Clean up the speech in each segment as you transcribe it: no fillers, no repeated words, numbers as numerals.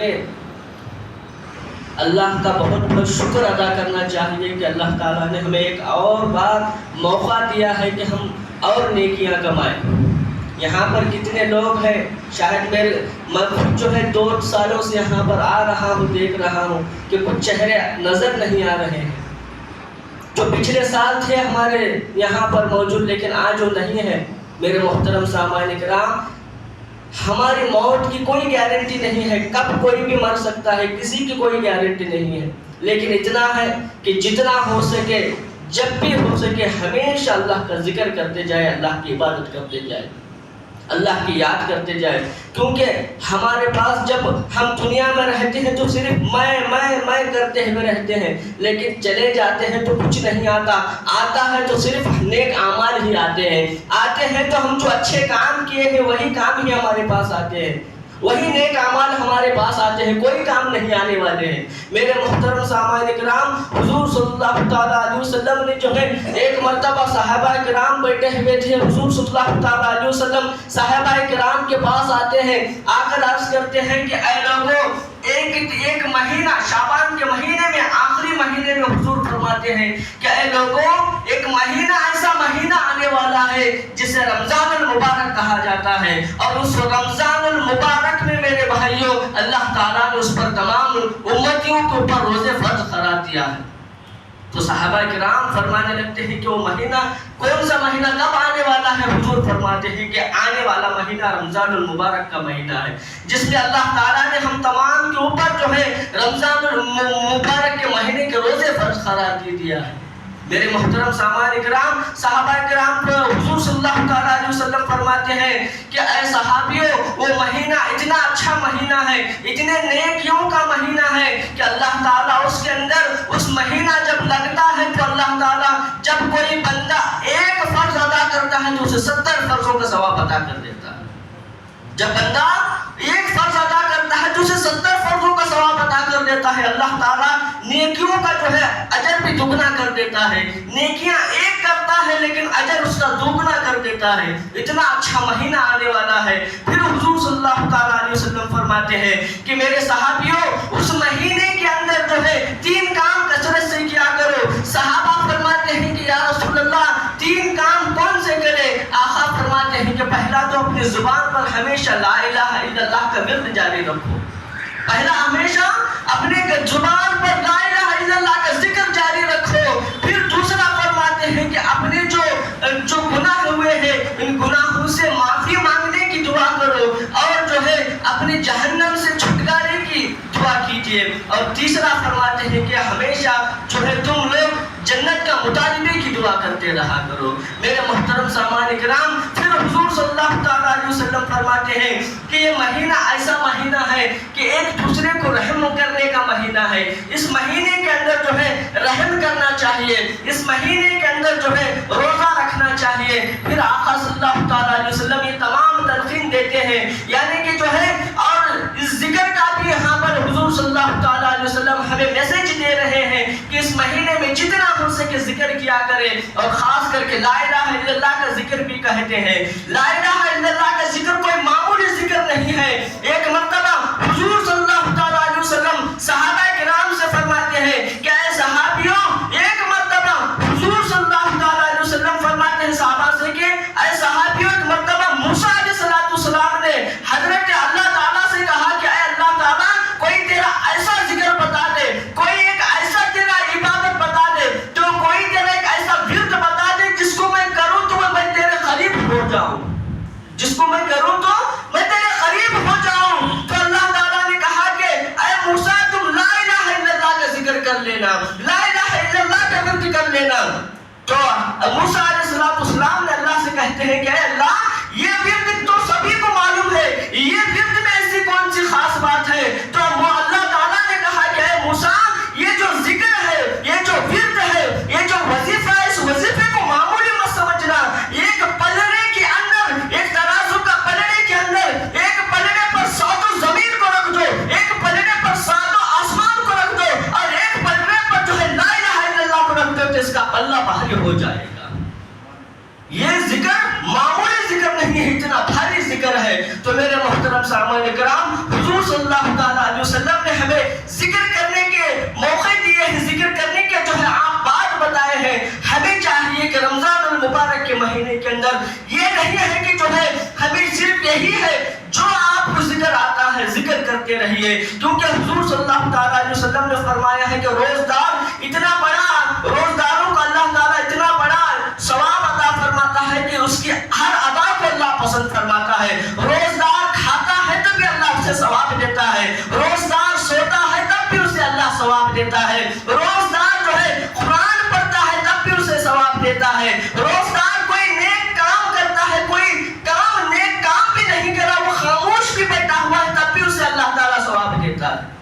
ہمیں اللہ کا بہت بہت شکر ادا کرنا چاہیے کہ اللہ تعالیٰ نے ہمیں ایک اور بار موقع دیا ہے کہ ہم اور نیکیاں کمائیں۔ یہاں پر کتنے لوگ ہیں، شاید میں جو ہے 2 سالوں سے یہاں پر آ رہا ہوں، دیکھ رہا ہوں کہ کچھ چہرے نظر نہیں آ رہے ہیں جو پچھلے سال تھے ہمارے یہاں پر موجود، لیکن آج وہ نہیں ہے۔ میرے محترم سامعین کرام، ہماری موت کی کوئی گارنٹی نہیں ہے، کب کوئی بھی مر سکتا ہے، کسی کی کوئی گارنٹی نہیں ہے، لیکن اتنا ہے کہ جتنا ہو سکے، جب بھی ہو سکے، ہمیشہ اللہ کا ذکر کرتے جائے، اللہ کی عبادت کرتے جائے، اللہ کی یاد کرتے جائے۔ کیونکہ ہمارے پاس جب ہم دنیا میں رہتے ہیں تو صرف میں کرتے ہوئے رہتے ہیں، لیکن چلے جاتے ہیں تو کچھ نہیں آتا ہے تو صرف نیک اعمال ہی آتے ہیں تو ہم جو اچھے کام کیے ہیں وہی کام ہی ہمارے پاس آتے ہیں، وہی نیک اعمال ہمارے پاس آتے ہیں، کوئی کام نہیں آنے والے ہیں۔ میرے محترم سامعین کرام، حضور صلی اللہ تعالیٰ علیہ وسلم نے جو ہے ایک مرتبہ صحابہ کرام بیٹھے ہوئے تھے، حضور صلی اللہ تعالیٰ علیہ وسلم صحابہ کرام کے پاس آتے ہیں، آ کر عرض کرتے ہیں کہ اے لوگوں، ایک مہینہ شعبان کے مہینے میں، آخری مہینے میں حضور فرماتے ہیں کہ اے لوگوں، ایک مہینہ ایسا مہینہ آنے والا ہے جسے رمضان المبارک کہا جاتا ہے، اور اس رمضان المبارک میں میرے بھائیوں اللہ تعالیٰ نے اس پر تمام امتیوں کے اوپر روزے فرض قرار دیا ہے۔ تو صحابہ کرام فرمانے لگتے ہیں کہ وہ مہینہ کون سا مہینہ کب آنے والا ہے؟ حضور فرماتے ہیں کہ آنے والا مہینہ رمضان المبارک کا مہینہ ہے، جس میں اللہ تعالیٰ نے ہم تمام کے اوپر جو ہے رمضان المبارک کے مہینے کے روزے فرض قرار دیا ہے۔ میرے محترم سامعین کرام، صحابہ کرام کو حضور صلی اللہ تعالیٰ علیہ وسلم فرماتے ہیں کہ اے صحابیوں، وہ مہینہ اتنا اچھا مہینہ ہے، اتنے نیکیوں کا مہینہ ہے کہ اللہ تعالیٰ اس کے اندر اس مہینہ جب لگتا ہے تو اللہ تعالیٰ جب کوئی بندہ ایک فرض ادا کرتا ہے تو اسے 70 فرضوں کا ثواب عطا کر دیتا ہے۔ جب بندہ ایک فرض ادا کرتا ہے تو اسے 70 فرضوں کا ثواب عطا کر دیتا ہے۔ اللہ تعالیٰ نیکیوں کا جو ہے اجر بھی دگنا کر دیتا ہے، نیکیاں ایک کرتا ہے لیکن اجر اس کا دگنا کر دیتا ہے۔ اتنا اچھا مہینہ آنے والا ہے۔ پھر حضور صلی اللہ تعالیٰ علیہ وسلم فرماتے ہیں کہ میرے صحابیوں، اس مہینے کے اندر جو ہے 3 کام کثرت سے کیا کرو۔ صحابہ فرماتے ہیں کہ یا رسول اللہ 3 کام کون سے کرے؟ آقا فرماتے ہیں کہ پہلا تو اپنی زبان پر ہمیشہ لا الہ الا اللہ کا ورد جاری رکھو، پہلا ہمیشہ اپنے زبان پر لا الہ الا اللہ کا ذکر جاری رکھو۔ پھر دوسرا فرماتے ہیں کہ اپنے جو گناہ ہوئے ہیں ان گناہوں سے معافی مانگنے کی دعا کرو، اور جو ہے اپنے جہنم سے چھٹکارے کی دعا کیجیے۔ اور تیسرا فرماتے ہیں کہ ہمیشہ جو ہے تم لوگ جنت کا مطالبے کی دعا کرتے رہا کرو۔ میرے محترم سامعین کرام، پھر حضور صلی اللہ تعالیٰ علیہ وسلم فرماتے ہیں کہ یہ مہینہ ایسا مہینہ ہے کہ ایک دوسرے کو رحم کرنے کا مہینہ ہے۔ اس مہینے کے اندر جو ہے رحم کرنا چاہیے، اس مہینے کے اندر جو ہے روزہ رکھنا چاہیے۔ پھر آقا صلی اللہ تعالیٰ علیہ وسلم یہ تمام تلقین دیتے ہیں، یعنی کہ جو ہے اور اس ذکر کا بھی یہاں پر حضور صلی اللہ تعالیٰ علیہ وسلم ہمیں میسج دے رہے ہیں کہ اس مہینے میں جتنا ہو سکے ذکر کیا کرے، اور خاص کر کے لا الہ الا اللہ کا ذکر بھی کہتے ہیں۔ لا الہ الا اللہ کا ذکر کوئی معمولی ذکر نہیں ہے۔ ایک مرتبہ حضور صلی اللہ تعالیٰ علیہ وسلم صحابہ کرام سے فرماتے ہیں کہ اے صحابیوں، ایک مرتبہ حضور صلی اللہ تعالیٰ علیہ وسلم فرماتے ہیں صحابہ سے کہ اے صحابیوں، ایک مرتبہ موسیٰ علیہ السلام نے حضرت اللہ تعالیٰ سے کہا کہ اے اللہ تعالیٰ، کوئی تیرا ایسا ذکر بتا دے، کوئی ایک ایسا تیرا عبادت بتا دے، تو کوئی تیرا ایک ایسا ورد بتا دے جس کو میں کروں تو میں تیرے قریب ہو جاؤں، جس کو میں کروں تو میں تیرے قریب ہو جاؤں۔ تو اللہ تعالیٰ نے کہا کہ اے موسیٰ، تم لا الہ الا اللہ کا ذکر کر لینا، لا الہ الا اللہ کا ورد کر لینا۔ تو موسیٰ علیہ السلام نے اللہ سے کہتے ہیں کہ اے اللہ، یہ ورد تو سبھی کو معلوم ہے، یہ ورد میں ایسی کون سی خاص بات ہے؟ تو اللہ تعالیٰ نے کہا کہ اے موسیٰ، یہ جو ذکر ہے، یہ جو ورد ہے، یہ جو وظیفہ ہے، اس وظیفے کو معمولی مت سمجھنا۔ ایک پلڑے کے اندر، ایک ترازو کا پلڑے کے اندر، ایک پلڑے پر 7 زمین کو رکھ دو، ایک پلڑے پر 7 آسمان کو رکھ دو، اور ایک پلڑے پر جو ہے لا الہ الا اللہ کو رکھ دو، تو اس کا پلہ بھاری ہو جائے گا۔ یہ ذکر معمولی ذکر نہیں ہے، اتنا بھاری ذکر ہے۔ تو میرے محترم سامعین کرام، حضور صلی اللہ تعالیٰ علیہ وسلم نے ہمیں ذکر کرنے کے موقع دیے ہیں، ذکر کرنے کے جو ہے آپ بات بتائے ہیں. ہمیں چاہیے کہ رمضان المبارک کے مہینے کے اندر یہ نہیں ہے کہ جو ہے ہمیں صرف یہی ہے جو آپ کو ذکر آتا ہے ذکر کرتے رہیے، کیونکہ حضور صلی اللہ تعالیٰ علیہ وسلم نے فرمایا ہے کہ روزدار اتنا بڑا، روزداروں کو اللہ تعالیٰ اتنا بڑا ثواب عطا فرماتا ہے کہ اس کی ہر ادا کو اللہ پسند فرماتا ہے. روزدار کھاتا ہے تب بھی اللہ اسے ثواب دیتا ہے، روزدار سوتا ہے تب بھی اسے اللہ ثواب دیتا ہے، روزدار جو ہے قرآن پڑھتا ہے تب بھی اسے ثواب دیتا ہے، روزدار کوئی نیک کام کرتا ہے، کوئی کام نیک کام بھی نہیں کرا، وہ خاموش بھی بیٹھا ہوا ہے تب بھی اسے اللہ تعالیٰ ثواب دیتا ہے.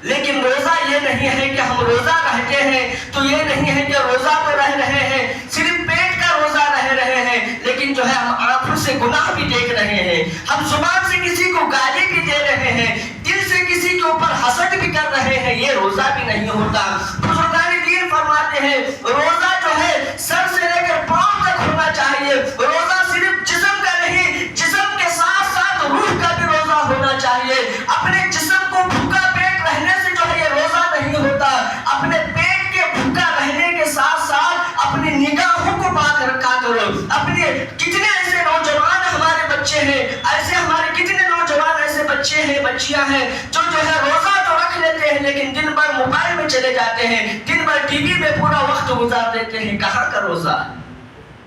لیکن روزہ یہ نہیں ہے کہ ہم روزہ رہتے ہیں تو یہ نہیں ہے کہ روزہ تو رہ رہے ہیں، صرف پیٹ کا روزہ رہ رہے ہیں، لیکن جو ہے ہم آنکھوں سے گناہ بھی دیکھ رہے ہیں، ہم زبان سے کسی کو گالی بھی دے رہے ہیں، دل سے کسی کے اوپر حسد بھی کر رہے ہیں. یہ روزہ بھی نہیں ہوتا. بزرگان دین فرماتے ہیں روزہ جو ہے سر سے لے کر پاؤں تک ہونا چاہیے. روزہ صرف جسم کا نہیں، جسم کے ساتھ ساتھ روح کا بھی روزہ ہونا چاہیے. اپنے جسم کو بھوکا پیٹ رہنے سے جو ہے یہ روزہ نہیں ہوتا. اپنے پیٹ کے بھوکا رہنے کے ساتھ ساتھ اپنی نگاہوں کو پاک رکھا کرو. اپنے کتنے ایسے نوجوان ہمارے بچے ہیں، ایسے ہمارے کتنے نوجوان ایسے بچے ہیں، بچیاں ہیں جو ہے روزہ تو رکھ لیتے ہیں لیکن دن بھر موبائل میں چلے جاتے ہیں، دن بھر ٹی وی میں پورا وقت گزار دیتے ہیں. کہاں کا روزہ،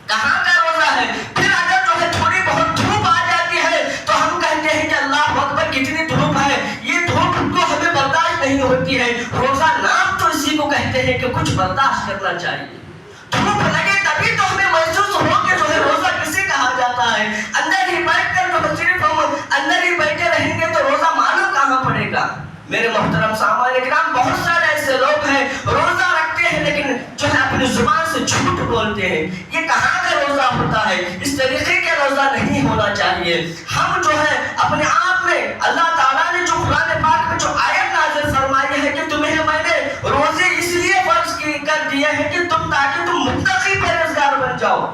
کہاں کا روزہ ہے؟ پھر اگر جو ہے تھوڑی بہت دھوپ آ جاتی ہے تو ہم کہتے ہیں کہ اللہ اکبر کتنی دھوپ ہے، یہ دھوپ کو ہمیں برداشت نہیں ہوتی ہے. روزہ نام تو اسی کو کہتے ہیں کہ کچھ برداشت کرنا چاہیے. دھوپ لگے تبھی تو ہمیں محسوس ہو کہ جو ہے روزہ کسے کہا جاتا ہے. اندر ہی بیٹھ کر جو صرف ہم اندر ہی بیٹھے رہیں گے تو روزہ معلوم کہاں پڑے گا. میرے محترم سامعین کرام، بہت سارے ایسے لوگ ہیں روزہ رکھتے ہیں لیکن جو ہے اپنی زبان سے جھوٹ بولتے ہیں. یہ کہاں کا روزہ ہوتا ہے؟ اس طریقے کا روزہ نہیں ہونا چاہیے. ہم جو ہے اپنے آپ میں اللہ تعالیٰ نے جو قرآن پاک میں جو آیت نازل فرمائی ہے کہ تمہیں میں نے روزے اس لیے فرض کر دیے ہیں کہ تاکہ تم متقی پرہیزگار بن جاؤ،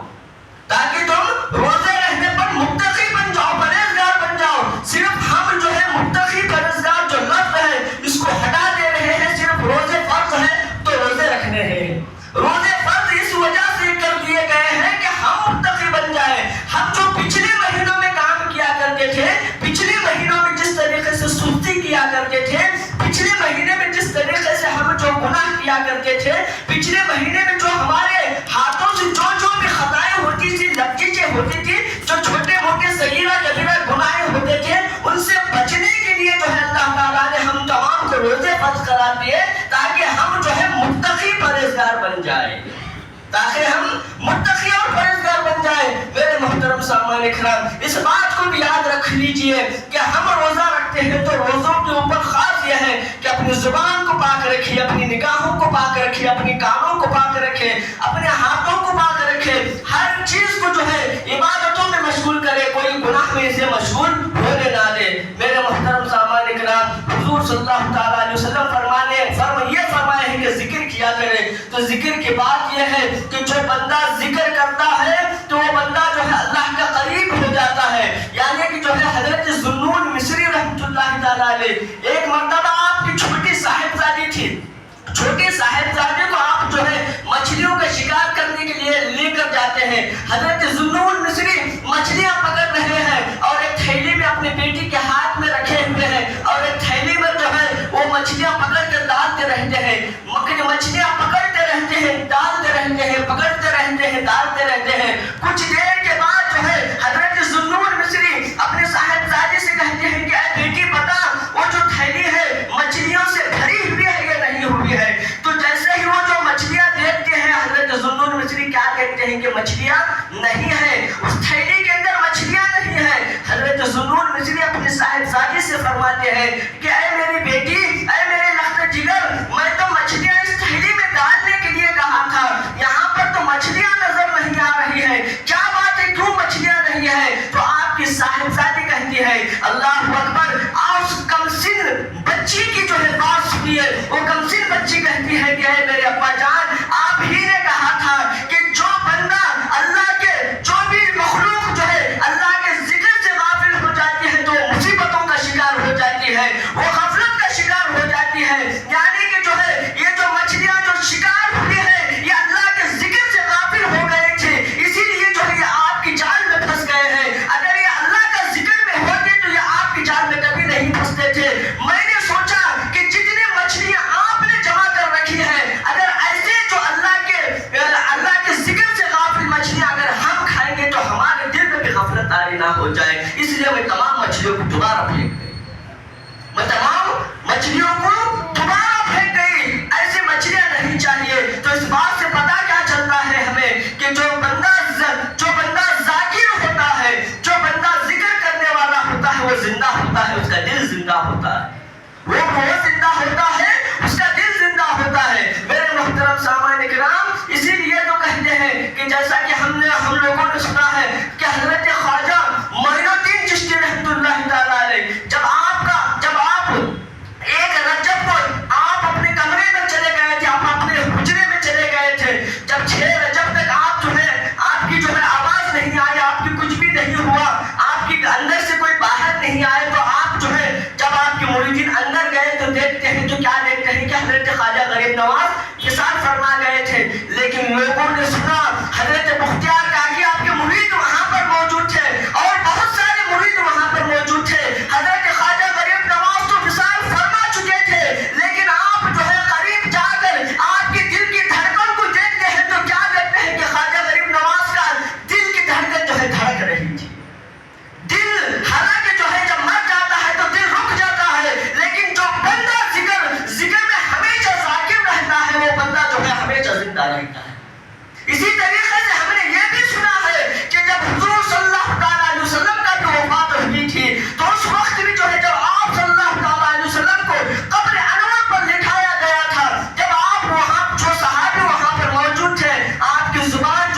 تاکہ تم روزے رہنے پر متقی بن جاؤ، پرہیزگار بن جاؤ. صرف ہم جو ہے متقی پرہیزگار جو لفظ ہے اس کو ہٹا دے رہے ہیں. صرف روزے فرض ہے تو روزے رکھنے ہیں. روزے فرض اس وجہ سے کر دیے گئے ہیں کہ ہم متقی بن جائیں. ہم جو پچھلے مہینوں میں کام کیا کرتے تھے، پچھلے مہینوں میں جس طریقے سے سستی کیا کرتے تھے، پچھلے مہینے میں جس طریقے سے ہم جو گناہ کیا کرتے تھے، پچھلے مہینے میں جو ہمارے ہاتھوں سے جو بھی خطائیں ہوتی تھی، لفظیں ہوتی تھی، جو چھوٹے موٹے صغیرہ کبیرہ گناہ ہوتے تھے، ان سے بچنے کے لیے جو ہے اللہ تعالیٰ نے ہم تمام کو روزے فرض کرا دیے تاکہ ہم جو ہے متقی پرہیزگار بن جائیں، تاکہ ہم متقی اور پرہیزگار بن جائیں. میرے محترم سامعین کرام، اس بات کو بھی یاد رکھ لیجئے کہ ہم روزہ رکھتے ہیں تو روزوں کے اوپر خاص یہ ہے کہ اپنی زبان کو پاک رکھیے، اپنی نگاہوں کو پاک رکھیے، اپنی کانوں کو پاک رکھے، اپنے ہاتھوں کو پاک رکھے. ہر چیز کو جو ہے عبادتوں میں مشغول کرے، کوئی گناہ میں اسے مشغول ہونے نہ دے. میرے محترم سامعین کرام، حضور صلی اللہ تعالیٰ علیہ وسلم یہ فرمائے ہیں کہ ذکر کیا کرے. تو ذکر کی بات یہ ہے کہ جو بندہ ذکر کرتا ہے تو وہ بندہ جو ہے اللہ کا قریب ہو جاتا ہے. یعنی کہ جو ہے حضرت ذوالنون مصری رحمۃ اللہ تعالیٰ علیہ، ایک مرتبہ آپ کی چھوٹی صاحبزادی تھی، چھوٹے صاحبزادے کو آپ جو ہے مچھلیوں کا شکار کرنے کے لیے لے کر جاتے ہیں. حضرت ذوالنون مصری مچھلیاں پکڑ رہے ہیں اور ایک تھیلی میں اپنے بیٹی کے ہاتھ میں رکھے ہوئے ہیں اور ایک تھیلی میں جو ہے وہ مچھلیاں پکڑ کر ڈالتے رہتے ہیں. مچھلیاں پکڑتے رہتے ہیں، ڈالتے رہتے ہیں، پکڑتے رہتے ہیں، ڈالتے رہتے ہیں. کچھ دیر کے بعد جو ہے حضرت ذوالنون مصری اپنے صاحبزادے سے کہتے ہیں کہ اے بیٹی بتا، وہ جو تھیلی ہے مچھلیوں سے بھری ہوئی ہے یا نہیں ہوئی ہے؟ تو جیسے ہی وہ جو مچھلیاں دیکھتے ہیں، حضرت ذوالنون مصری کیا دیکھتے ہیں کہ مچھلیاں نہیں ہیں، اس تھیلی کے اندر مچھلیاں نہیں ہیں. حضرت ذوالنون مصری اپنے صاحبزادے سے فرماتے ہیں کہ اے میری بیٹی، اے میرے لخت جگر، میں تو مچھلیاں اس تھیلی میں ڈالنے کے لیے کہا تھا، یہاں پر تو مچھلیاں نظر نہیں آ رہی ہے، کیا بات ہے، کیوں مچھلیاں نہیں ہیں؟ تو آپ کی صاحبزادی کہتی ہے اللہ اکبر. آپ کم سن بچی کی جو ہے بات سنیے. وہ کم سن بچی کہتی ہے کہ اے میرے ابا جان، آپ ہی نے کہا تھا کہ جو بندہ اللہ کے جو بھی مخلوق جو ہے اللہ کے ذکر سے غافل ہو جاتی ہے تو مصیبتوں کا شکار ہو جاتی ہے، وہ غفلت کا مچھلیوں کو دوبارہ پھینک گئی، ایسی مچھلیاں نہیں چاہیے۔ تو اس بات سے پتہ کیا چلتا ہے ہمیں کہ جو بندہ ذاکر ہوتا ہے، جو بندہ ذکر کرنے والا ہوتا ہے، وہ زندہ ہوتا ہے، اس کا دل زندہ ہوتا ہے، وہ زندہ ہوتا ہے، اس کا دل زندہ ہوتا ہے۔ میرے محترم سامعین کرام، اسی لیے تو کہتے ہیں کہ جیسا کہ ہم لوگوں نے سنا ہے کہ حضرت خواجہ معین الدین چشتی رحمۃ اللہ تعالیٰ علیہ جب آپ ایک رجب کو آپ اپنے کمرے میں چلے گئے تھے، آپ اپنے حجرے میں چلے گئے تھے، جب 6 رجب تک آپ کی آواز نہیں آئی، آپ کی کچھ بھی نہیں ہوا، آپ کی اندر سے کوئی باہر نہیں آئے، تو آپ جب آپ کے مریدین اندر گئے تو دیکھتے ہیں تو کیا دیکھتے ہیں کہ حضرت خواجہ غریب نواز وصال فرما گئے تھے۔ لیکن لوگوں نے سنا حضرت بختیار کاکی آپ کے مرید وہاں پر موجود تھے اور بہت سارے مرید وہاں پر موجود تھے۔ حضرت خواجہ غریب نواز تو وصال فرما چکے تھے، لیکن آپ قریب جا کر آپ کے دل کی دھڑکن کو دیکھتے ہیں تو کیا دیکھتے ہیں کہ خواجہ غریب نواز کا دل کی دھڑکن دھڑک رہی تھی۔ دل حالانکہ جب مر جاتا ہے تو دل رک جاتا ہے، لیکن جو بندہ ذکر میں ہمیشہ ذاکر رہتا ہے، وہ بندہ ہمیشہ زندہ رہتا ہے۔ اسی طریقے سے ہم نے یہ بھی سنا ہے کہ جب حضور صلی اللہ علیہ وسلم کا جو وفات ہوئی تھی تو اس وقت بھی جب آپ صلی اللہ علیہ وسلم کو قبر انور پر لٹھایا گیا تھا، جب آپ وہاں جو صحابی وہاں پر موجود تھے، آپ کی زبان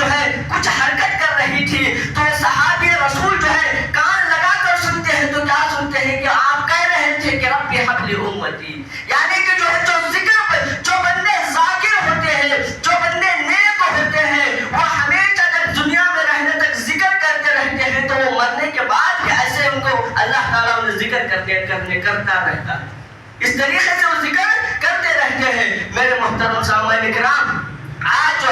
کچھ حرکت کر رہی تھی، تو صحابی رسول کان لگا کر سنتے ہیں تو کیا سنتے ہیں کہ آپ کہہ رہے تھے کہ رب حبل امتی، یعنی کہ جو بندے ذاکر ہوتے ہیں، جو بندے نیک ہوتے ہیں، وہ ہمیشہ جب دنیا میں رہنے تک ذکر کرتے رہتے ہیں تو وہ مرنے کے بعد بھی ایسے ان کو اللہ تعالیٰ انہیں ذکر کرتا رہتا ہے، اس طریقے سے وہ ذکر کرتے رہتے ہیں۔ میرے محترم سامعین کرام، آج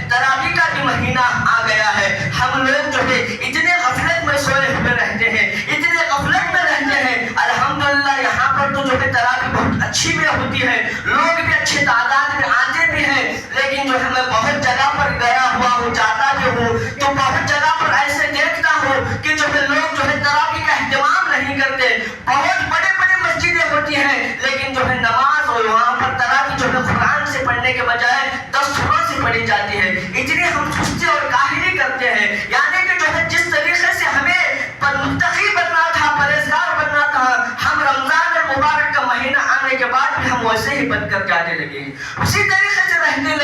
تراویح کا بھی مہینہ آ گیا ہے، ہم لوگ اتنے غفلت میں سوئے ہوئے رہتے ہیں، اتنے غفلت میں رہتے ہیں۔ الحمدللہ یہاں پر تو تراویح بہت اچھی میں ہوتی ہے، لوگ بھی اچھے تعداد میں آتے بھی ہیں، لیکن میں بہت جگہ پر گیا ہوا ہوں، جاتا بھی ہوں، تو بہت جگہ پر ایسے دیکھتا ہوں کہ لوگ تراویح کا اہتمام نہیں کرتے۔ بہت بڑے مسجدیں ہوتی ہیں، لیکن نماز اور وہاں پر تراویح قرآن سے پڑھنے کے بجائے 10 سوروں سے پڑھی جاتی ہے۔ اتنی ہم سستی اور کاہلی کرتے ہیں، یعنی کہ جس طریقے سے ہمیں متقی بننا تھا، پرہیزگار بننا تھا، ہم رمضان المبارک کا مہینہ آنے کے بعد بھی ہم ویسے ہی بن کر جانے لگے ہیں، اسی طریقے سے رہنے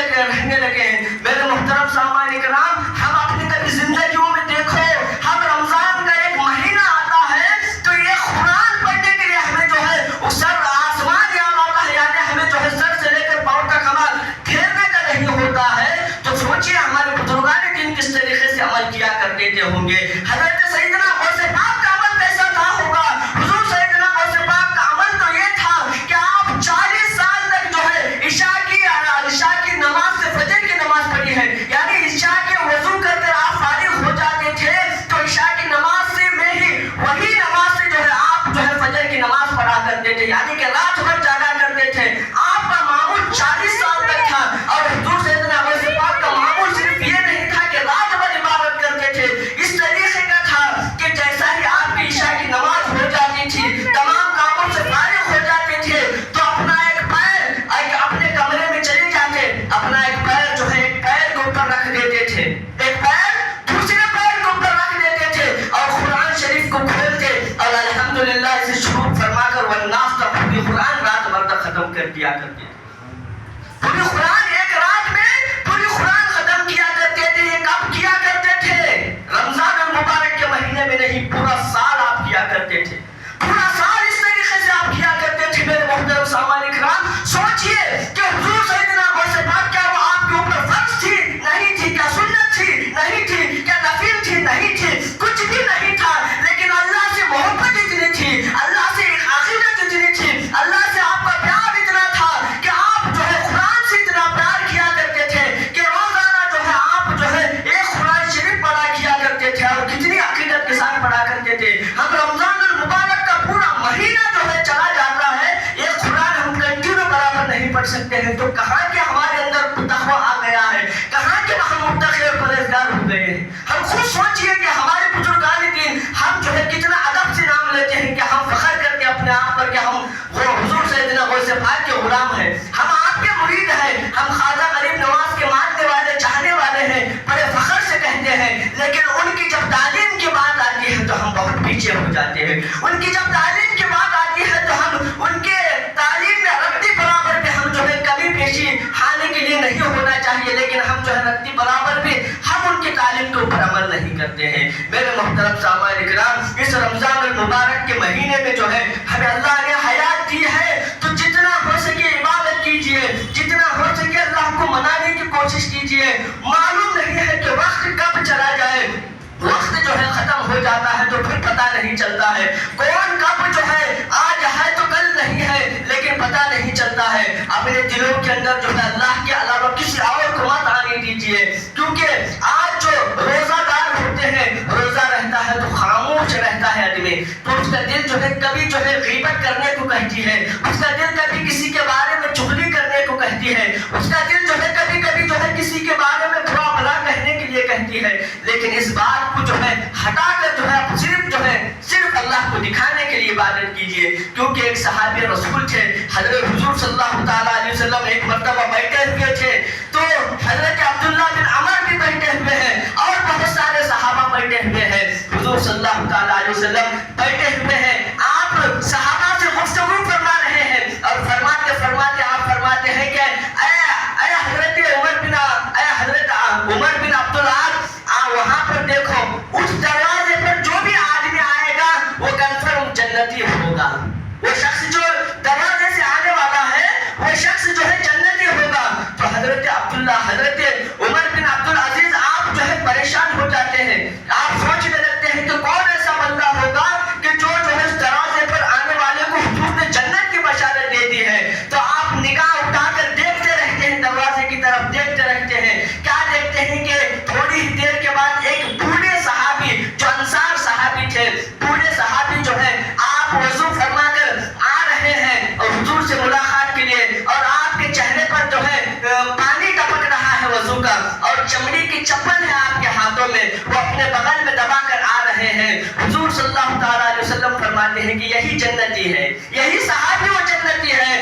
لگے ہیں۔ میرے محترم سامعین کرام، ہم اپنی کبھی زندگیوں میں دیکھو، ہم رمضان کا ایک مہینہ آتا ہے تو یہ قرآن پڑھنے کے لیے ہمیں سر آسمان یاد آتا ہے، یعنی ہمیں سر سے لے کر پاؤں تک ہمارا پھیرنے کا نہیں ہوتا ہے۔ تو سوچئے ہمارے بزرگان دین کس طریقے سے عمل کیا کرتے تھے ہوں گے۔ حضرت سیدنا غوث پاک کا عمل کیسا تھا ہوگا؟ حضور سیدنا غوث پاک کا عمل تو یہ تھا کہ آپ 40 سال تک عشاء کی نماز سے فجر کی نماز پڑھی ہے، یعنی عشاء کے وضو کر کر آپ فارغ ہو جاتے تھے تو عشاء کی نماز سے میں ہی وہی نماز سے آپ فجر کی نماز پڑھا کرتے تھے، یعنی کہ رات بھر جاگا کرتے تھے۔ آپ کا معمول 40 سال تک تھا، اور حضور سیدنا غوث پاک کا معمول صرف یہ نہیں تھا کہ رات بھر عبادت کرتے تھے، اس طریقے کا تھا کہ جیسا ہی آپ کی عشاء کی نماز ہو جاتی تھی، تمام کاموں سے فارغ ہو جاتے تھے، تو اپنا ایک پیر اپنے کمرے میں چلے جاتے، اپنا ایک پیر ایک پیر کے اوپر رکھ دیتے تھے، ایک پیر دوسرے پیر کے اوپر رکھ دیتے تھے، اور قرآن شریف کو کھولتے اور الحمدللہ اسے شروع فرما کر والناس تک پوری قرآن رات بھر تک ختم کر دیا کرتے تھے۔ پوری قرآن ایک رات میں پوری قرآن ختم کیا کرتے تھے۔ یہ کب کیا کرتے تھے؟ رمضان المبارک کے مہینے میں نہیں، پورا سال آپ کیا کرتے تھے، پورا سال اس طریقے سے آپ کیا کرتے تھے۔ میرے محترم سامعین کرام، سوچئے کہ حضور سیدنا غوث پاک کیا وہ آپ کے اوپر فرض تھی؟ نہیں تھی۔ کیا سنت تھی؟ نہیں تھی۔ کیا نفل تھی؟ نہیں تھی، کچھ بھی نہیں تھا، لیکن اللہ سے محبت اتنی تھی، اللہ سے عقیدت اتنی تھی، اللہ سے آپ کا پیار اتنا تھا کہ آپ قرآن سے اتنا پیار کیا کرتے تھے کہ روزانہ آپ ایک قرآن شریف پڑھا کیا کرتے تھے، اور کتنی عقیدت کے ساتھ پڑھا کرتے تھے۔ ہم رمضان المبارک کا پورا مہینہ چلا جاتا ہے، ایک قرآن ہم کنٹینیو برابر نہیں پڑھ سکتے ہیں، تو کہاں کہ ہمارے اندر تقویٰ آ گیا ہے، کہاں کہ ہم متقی اور پرہیزگار ہو گئے ہیں۔ ہم خود سوچئے کہ ہمارے بزرگان دین ہم کتنا ادب سے نام لیتے ہیں، کہ ہم فخر کرتے اپنے آپ پر کہ ہم وہ حضور سیدنا غوث پاک کے غلام ہیں، ہم آپ کے مرید ہیں، ہم خواجہ غریب نواز کے ماننے والے چاہنے والے ہیں، بڑے فخر سے کہتے ہیں، لیکن ان کی جب تعلیم کی بات آتی ہے تو ہم بہت پیچھے ہو جاتے ہیں۔ ان کی جب تعلیم کی بات آتی ہے تو ہم ان کے تعلیم میں رتی برابر بھی ہم جو ہے کمی پیشی حانے کے لیے نہیں ہونا چاہیے، لیکن ہم جو ہے رتی برابر بھی ہم ان کی تعلیم کے اوپر عمل نہیں کرتے ہیں۔ میرے محترم سامعین اکرام، اس رمضان المبارک کے مہینے میں جو ہے ہمیں اللہ نے حیات دی ہے تو جتنا ہو سکے عبادت کیجیے، جتنا ہو سکے اللہ کو منانے کی کوشش کیجیے۔ معلوم نہیں ہے کہ وقت کب چلا جائے، وقت جو ہے ختم ہو جاتا ہے تو پھر پتہ نہیں چلتا ہے، کون کب جو ہے آج ہے تو کل نہیں ہے، لیکن پتہ نہیں چلتا ہے۔ اپنے دلوں کے اندر جو ہے اللہ کے علاوہ کسی اور کو مت آنے دیجیے، کیونکہ آج جو روزہ دار ہوتے ہیں، روزہ رہتا ہے تو خاموش رہتا ہے آدمی، تو اس کا دل جو ہے کبھی جو ہے غیبت کرنے کو کہتی ہے، اس کا دل کبھی کسی کے بارے میں چغلی کرنے کو کہتی ہے، اس کا دل جو ہے کبھی کبھی جو ہے کسی کے بارے میں برا بھلا کہنے کے لیے کہتی ہے، لیکن اس بات کو جو ہے ہٹا کر جو ہے صرف اللہ کو دکھانے کے لیے عبادت کیجیے۔ کیونکہ ایک صحابی رسول تھے حضرت حضور صلی اللہ تعالیٰ علیہ وسلم، ایک مرتبہ بیٹھے ہوئے تھے تو حضرت عبداللہ بن عمر بھی بیٹھے ہوئے ہیں اور بہت سارے صحابہ بیٹھے ہوئے ہیں۔ حضور صلی اللہ تعالیٰ علیہ وسلم بیٹھے ہوئے ہیں، آپ صحابہ سے گفتگو فرما رہے ہیں اور فرماتے فرماتے آپ فرماتے ہیں کہ اے حضرت عمر بن عبدالعاص، وہاں پر دیکھو، اس دروازے پر جو بھی آدمی آئے گا وہ کنفرم جنتی ہوگا، وہ شخص جو دروازے سے آنے والا ہے وہ شخص جو ہے جنتی ہوگا۔ تو حضرت عمر بن عبدالعزیز آپ جو ہے پریشان ہو جاتے ہیں، آپ سوچنے لگتے ہیں کہ کون ایسا بندہ ہوگا کہ جو ہے اس دروازے پر آنے والے کو حضور نے جنت کی بشارت دے دی ہے۔ تو آپ نگاہ اٹھا کر دیکھتے رہتے ہیں، دروازے کی طرف دیکھتے رہتے ہیں، کیا دیکھتے ہیں کہ تھوڑی ہی دیر کے بعد ایک بوڑھے صحابی جو انصار صحابی تھے، بوڑھے صحابی جو ہے آپ وضو فرما کر آ رہے ہیں اور حضور سے ملاقات کے لیے، اور آپ کے چہرے پر جو ہے پانی ٹپک رہا ہے وضو کا، اور چمڑی کی چپل ہے آپ کے ہاتھوں میں، وہ اپنے بغل میں دبا کر آ رہے ہیں۔ حضور صلی اللہ تعالیٰ علیہ وسلم فرماتے ہیں کہ یہی جنتی ہے، یہی صحابی وہ جنتی ہے